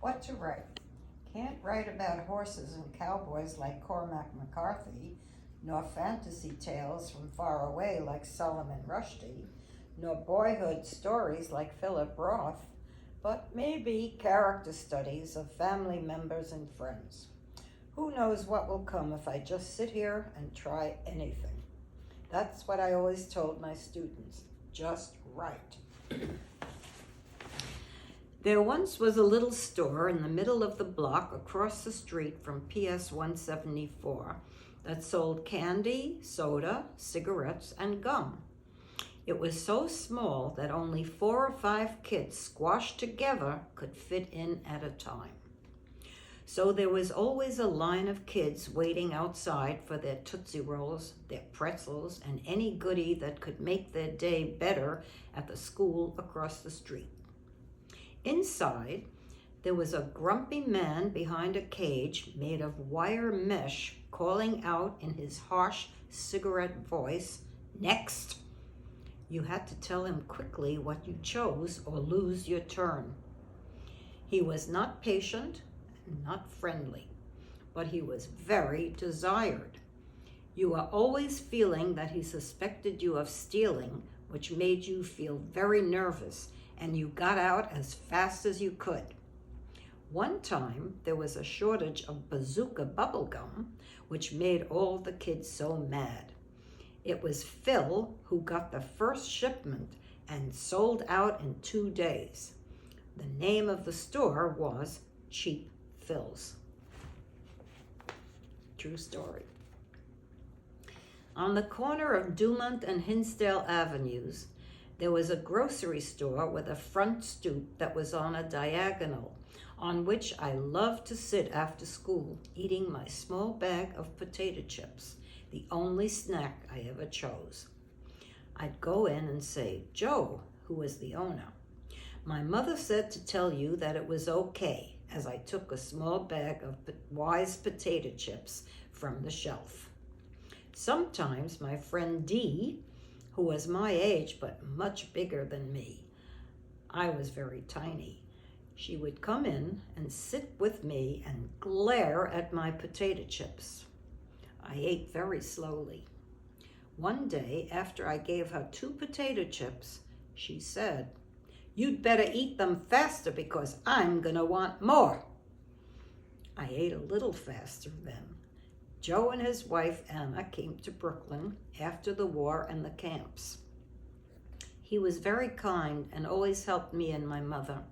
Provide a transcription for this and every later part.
What to write? Can't write about horses and cowboys like Cormac McCarthy, nor fantasy tales from far away like Solomon Rushdie, nor boyhood stories like Philip Roth, but maybe character studies of family members and friends. Who knows what will come if I just sit here and try anything? That's what I always told my students. Just write. There once was a little store in the middle of the block across the street from PS 174 that sold candy, soda, cigarettes, and gum. It was so small that only 4 or 5 kids squashed together could fit in at a time. So there was always a line of kids waiting outside for their Tootsie Rolls, their pretzels, and any goodie that could make their day better at the school across the street. Inside, there was a grumpy man behind a cage made of wire mesh calling out in his harsh cigarette voice, "Next!" You had to tell him quickly what you chose or lose your turn. He was not patient, not friendly, but he was very desired. You were always feeling that he suspected you of stealing, which made you feel very nervous, and you got out as fast as you could. One time, there was a shortage of bazooka bubblegum, which made all the kids so mad. It was Phil who got the first shipment and sold out in 2 days. The name of the store was Cheap Phil's. True story. On the corner of Dumont and Hinsdale Avenues, there was a grocery store with a front stoop that was on a diagonal, on which I loved to sit after school, eating my small bag of potato chips, the only snack I ever chose. I'd go in and say, "Joe," who was the owner, "My mother said to tell you that it was okay," as I took a small bag of Wise potato chips from the shelf. Sometimes my friend Dee, who was my age but much bigger than me, I was very tiny, she would come in and sit with me and glare at my potato chips. I ate very slowly. One day, after I gave her 2 potato chips, she said, "You'd better eat them faster because I'm gonna want more." I ate a little faster then. Joe and his wife Anna came to Brooklyn after the war and the camps. He was very kind and always helped me and my mother.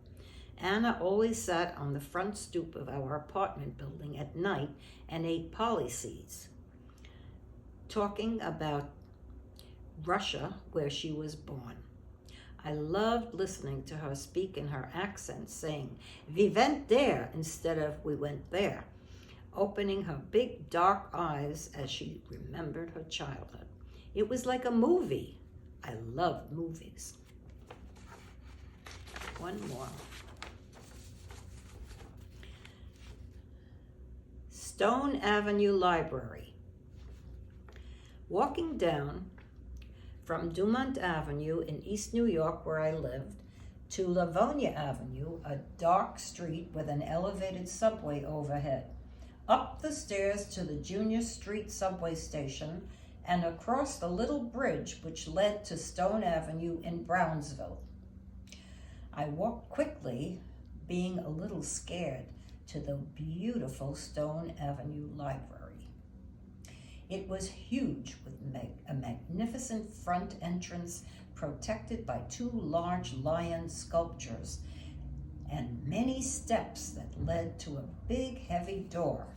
Anna always sat on the front stoop of our apartment building at night and ate poly seeds, talking about Russia, where she was born. I loved listening to her speak in her accent, saying, "We went there" instead of "we went there," opening her big dark eyes as she remembered her childhood. It was like a movie. I loved movies. One more. Stone Avenue Library. Walking down from Dumont Avenue in East New York, where I lived, to Livonia Avenue, a dark street with an elevated subway overhead, up the stairs to the Junior Street subway station, and across the little bridge which led to Stone Avenue in Brownsville. I walked quickly, being a little scared, to the beautiful Stone Avenue Library. It was huge, with a magnificent front entrance protected by 2 large lion sculptures and many steps that led to a big, heavy door.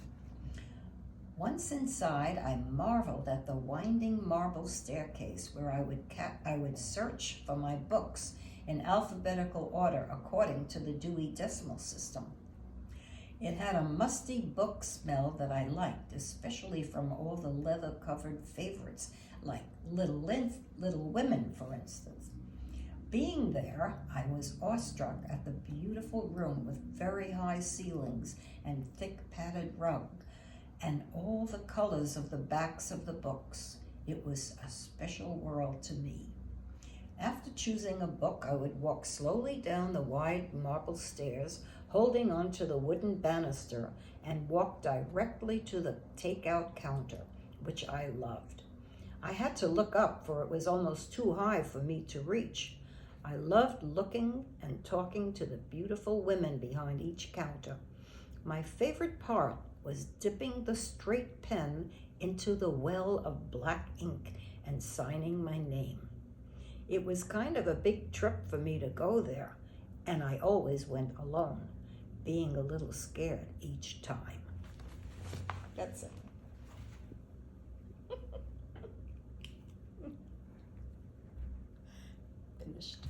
Once inside, I marveled at the winding marble staircase where I would search for my books in alphabetical order according to the Dewey Decimal System. It had a musty book smell that I liked, especially from all the leather-covered favorites, like Little Women, for instance. Being there, I was awestruck at the beautiful room with very high ceilings and thick padded rug, and all the colors of the backs of the books. It was a special world to me. After choosing a book, I would walk slowly down the wide marble stairs, holding onto the wooden banister, and walked directly to the takeout counter, which I loved. I had to look up, for it was almost too high for me to reach. I loved looking and talking to the beautiful women behind each counter. My favorite part was dipping the straight pen into the well of black ink and signing my name. It was kind of a big trip for me to go there, and I always went alone, being a little scared each time. That's it. Finished.